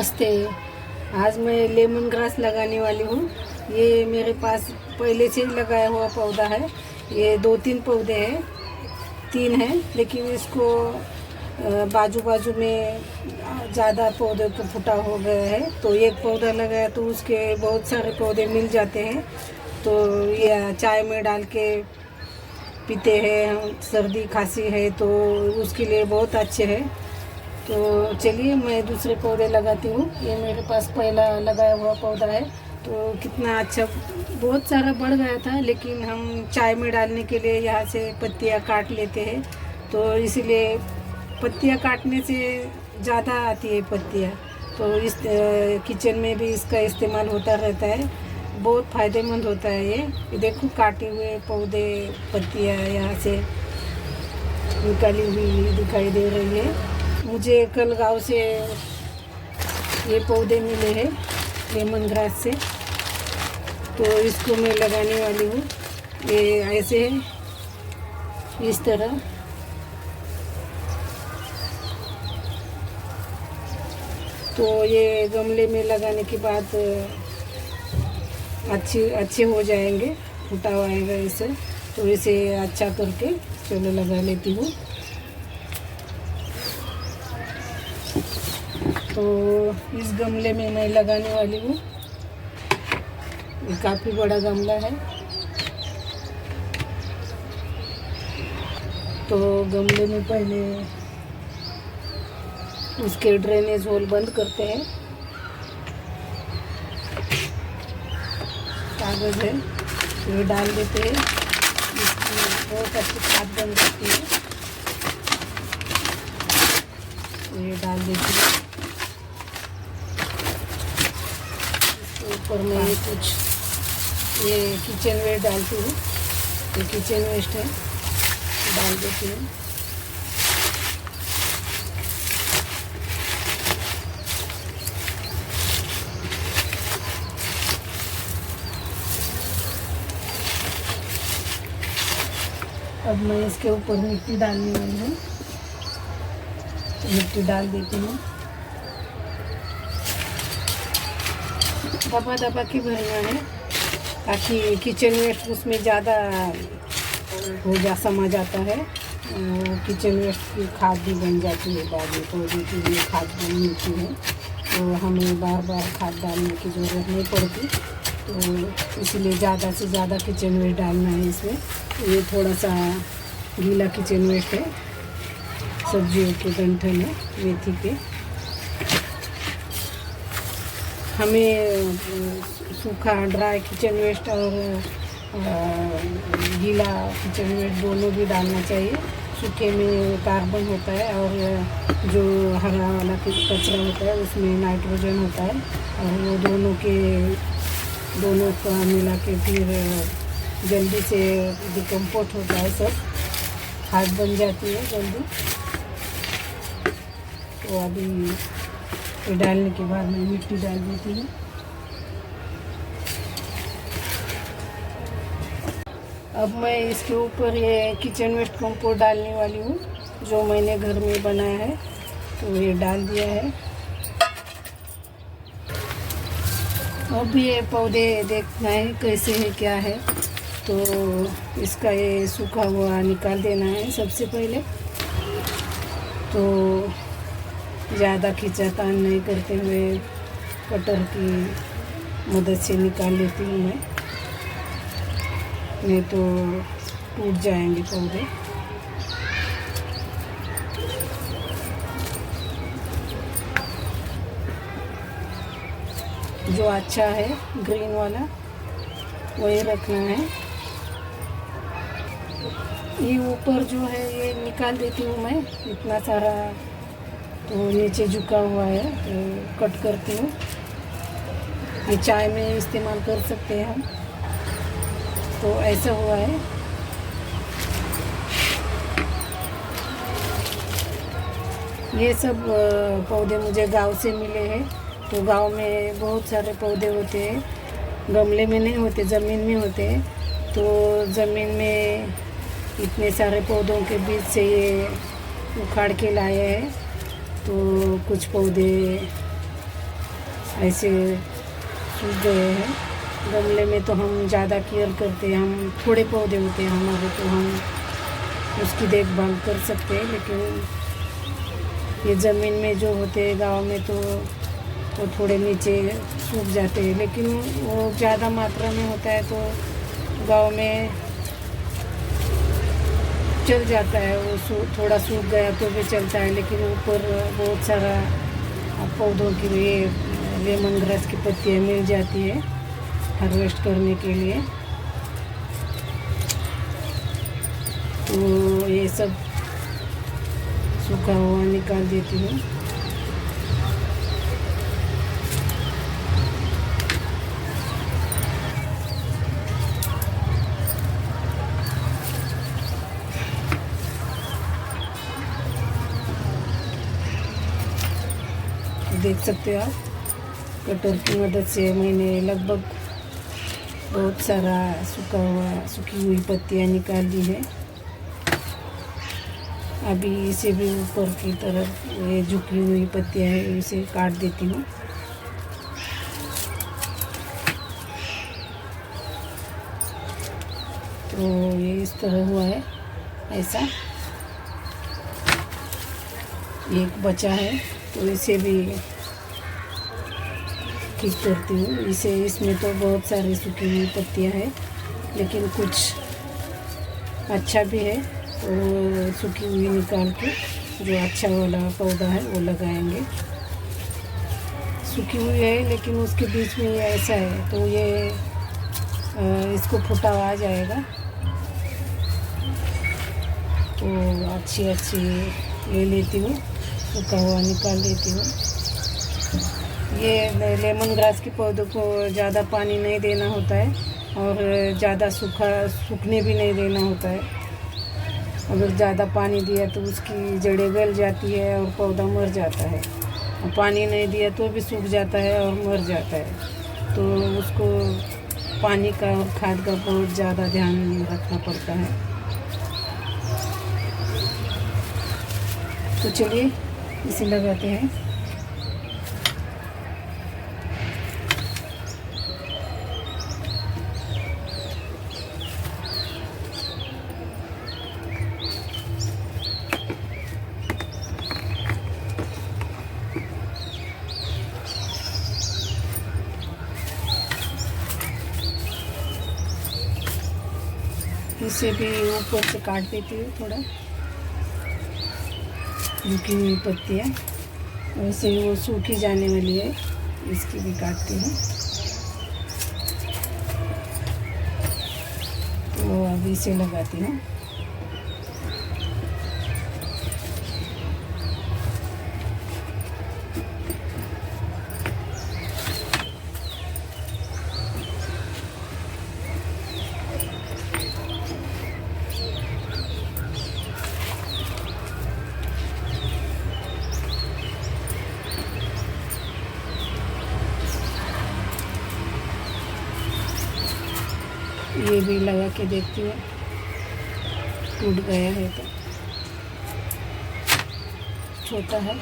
नमस्ते। आज मैं लेमन ग्रास लगाने वाली हूँ। ये मेरे पास पहले से ही लगाया हुआ पौधा है। ये 2-3 पौधे हैं, 3 हैं, लेकिन इसको बाजू बाजू में ज़्यादा पौधे तो फुटा हो गया है, तो एक पौधा लगाया तो उसके बहुत सारे पौधे मिल जाते हैं। तो ये चाय में डाल के पीते हैं, सर्दी खांसी है तो उसके लिए बहुत अच्छे हैं। तो चलिए मैं दूसरे पौधे लगाती हूँ। ये मेरे पास पहला लगाया हुआ पौधा है, तो कितना अच्छा बहुत सारा बढ़ गया था, लेकिन हम चाय में डालने के लिए यहाँ से पत्तियाँ काट लेते हैं, तो इसीलिए पत्तियाँ काटने से ज़्यादा आती है पत्तियाँ। तो इस किचन में भी इसका इस्तेमाल होता रहता है, बहुत फ़ायदेमंद होता है। ये देखो काटे हुए पौधे पत्तियाँ यहाँ से निकाली हुई दिखाई दे रही है। मुझे कल गांव से ये पौधे मिले हैं लेमन ग्रास से, तो इसको मैं लगाने वाली हूँ। ये ऐसे है, इस तरह। तो ये गमले में लगाने के बाद अच्छे हो जाएंगे, फुटा आएगा इसे। तो इसे अच्छा करके चलो लगा लेती हूँ। तो इस गमले में मैं लगाने वाली हूँ। ये काफ़ी बड़ा गमला है, तो गमले में पहले उसके ड्रेनेज होल बंद करते हैं। कागज़ है, ये डाल देते हैं, इसकी बहुत अच्छी खाद बन जाती है। ये डाल देती है। ऊपर में ये कुछ ये किचन वेस्ट डालती हूँ, ये किचन वेस्ट है, डाल देती हूँ। अब मैं इसके ऊपर मिट्टी डालने वाली हूँ, मिट्टी डाल देती हूँ। दबा दबा के भरना है, ताकि किचन वेस्ट उसमें ज़्यादा समा जाता है। किचन वेस्ट की खाद भी बन जाती है, बाद में पौधे के लिए खाद भी मिलती है, तो हमें बार बार खाद डालने की ज़रूरत नहीं पड़ती। तो इसलिए ज़्यादा से ज़्यादा किचन वेस्ट डालना है इसमें। ये थोड़ा सा गीला किचन वेस्ट है, सब्जियों के डंठल है, मेथी के। हमें सूखा ड्राई किचन वेस्ट और गीला किचन वेस्ट दोनों भी डालना चाहिए। सूखे में कार्बन होता है और जो हरा वाला कचरा होता है उसमें नाइट्रोजन होता है, और वो दोनों का मिला के फिर जल्दी से डिकम्पोस्ट होता है, सब खाद बन जाती है जल्दी। तो अभी ये डालने के बाद मैं मिट्टी डाल देती हूँ। अब मैं इसके ऊपर ये किचन वेस्ट कंपोस्ट डालने वाली हूँ, जो मैंने घर में बनाया है, तो ये डाल दिया है। अब ये पौधे देखना है कैसे है क्या है, तो इसका ये सूखा हुआ निकाल देना है सबसे पहले। तो ज़्यादा खींचातान नहीं करते हुए कटर की मदद से निकाल लेती हूँ मैं, नहीं तो टूट जाएंगे पौधे। जो अच्छा है ग्रीन वाला वही रखना है। ये ऊपर जो है ये निकाल देती हूँ मैं, इतना सारा तो नीचे झुका हुआ है, तो कट करती हूँ। ये चाय में इस्तेमाल कर सकते हैं हम। तो ऐसा हुआ है। ये सब पौधे मुझे गांव से मिले हैं। तो गांव में बहुत सारे पौधे होते हैं, गमले में नहीं होते, ज़मीन में होते हैं। तो ज़मीन में इतने सारे पौधों के बीच से ये उखाड़ के लाए हैं। तो कुछ पौधे ऐसे सूख गए हैं। गमले में तो हम ज़्यादा केयर करते हैं, हम थोड़े पौधे होते हैं हमारे तो हम उसकी देखभाल कर सकते हैं, लेकिन ये ज़मीन में जो होते हैं गांव में तो वो थोड़े नीचे सूख जाते हैं, लेकिन वो ज़्यादा मात्रा में होता है तो गांव में चल जाता है, वो थोड़ा सूख गया तो भी चलता है, लेकिन ऊपर बहुत सारा पौधों की ये लेमन ग्रास की पत्तियाँ मिल जाती है हार्वेस्ट करने के लिए। तो ये सब सूखा हुआ निकाल देती हूँ। देख सकते हो आप, कटर की मदद से मैंने लगभग बहुत सारा सूखी हुई पत्तियाँ निकाल दी है। अभी इसे भी ऊपर की तरफ ये झुकी हुई पत्तियाँ हैं, इसे काट देती हूँ। तो ये इस तरह हुआ है, ऐसा एक बचा है तो इसे भी ठीक करती हूँ। इसमें तो बहुत सारी सूखी हुई पत्तियाँ हैं, लेकिन कुछ अच्छा भी है, तो सूखी हुई निकाल के जो अच्छा वाला पौधा है वो लगाएंगे। सूखी हुई है लेकिन उसके बीच में ये ऐसा है, तो ये इसको फुटाव आ जाएगा तो अच्छी ले लेती हूँ, सूखा हुआ निकाल देती हूँ। ये लेमन ग्रास के पौधों को ज़्यादा पानी नहीं देना होता है और ज़्यादा सूखने भी नहीं देना होता है। अगर ज़्यादा पानी दिया तो उसकी जड़ें गल जाती है और पौधा मर जाता है, और पानी नहीं दिया तो भी सूख जाता है और मर जाता है। तो उसको पानी का और खाद का बहुत ज़्यादा ध्यान रखना पड़ता है। तो चलिए इसे लगाते हैं। इसे भी ऊपर से काट देती हूँ, थोड़ा झुकी हुई पत्तियाँ, वैसे वो सूखी जाने वाली है, इसकी भी काटती हूँ। तो अभी इसे लगाती हूँ। ये भी लगा के देखती हूँ, टूट गया है तो छोटा है,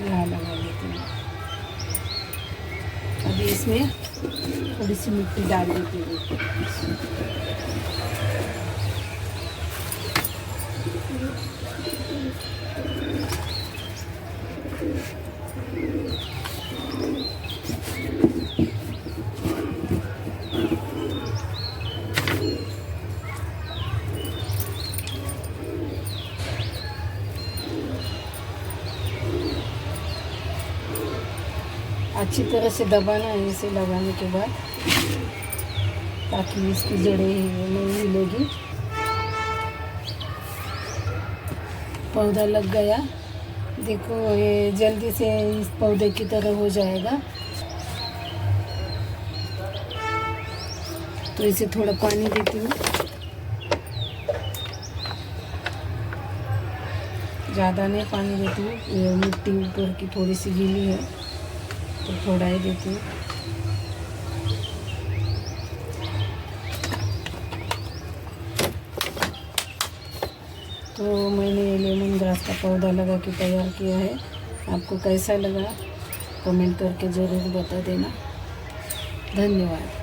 यहाँ लगा देती हूँ। अभी इसमें थोड़ी सी मिट्टी डाल देती हूँ। अच्छी तरह से दबाना है इसे लगाने के बाद, ताकि इसकी जड़ें नहीं हिलेगी। पौधा लग गया, देखो ये जल्दी से इस पौधे की तरह हो जाएगा। तो इसे थोड़ा पानी देती हूँ, ज़्यादा नहीं पानी देती हूँ। ये मिट्टी ऊपर की थोड़ी सी गीली है तो थोड़ा ही देती हूँ। तो मैंने लेमन ग्रास का पौधा लगा के तैयार किया है। आपको कैसा लगा कमेंट करके ज़रूर बता देना। धन्यवाद।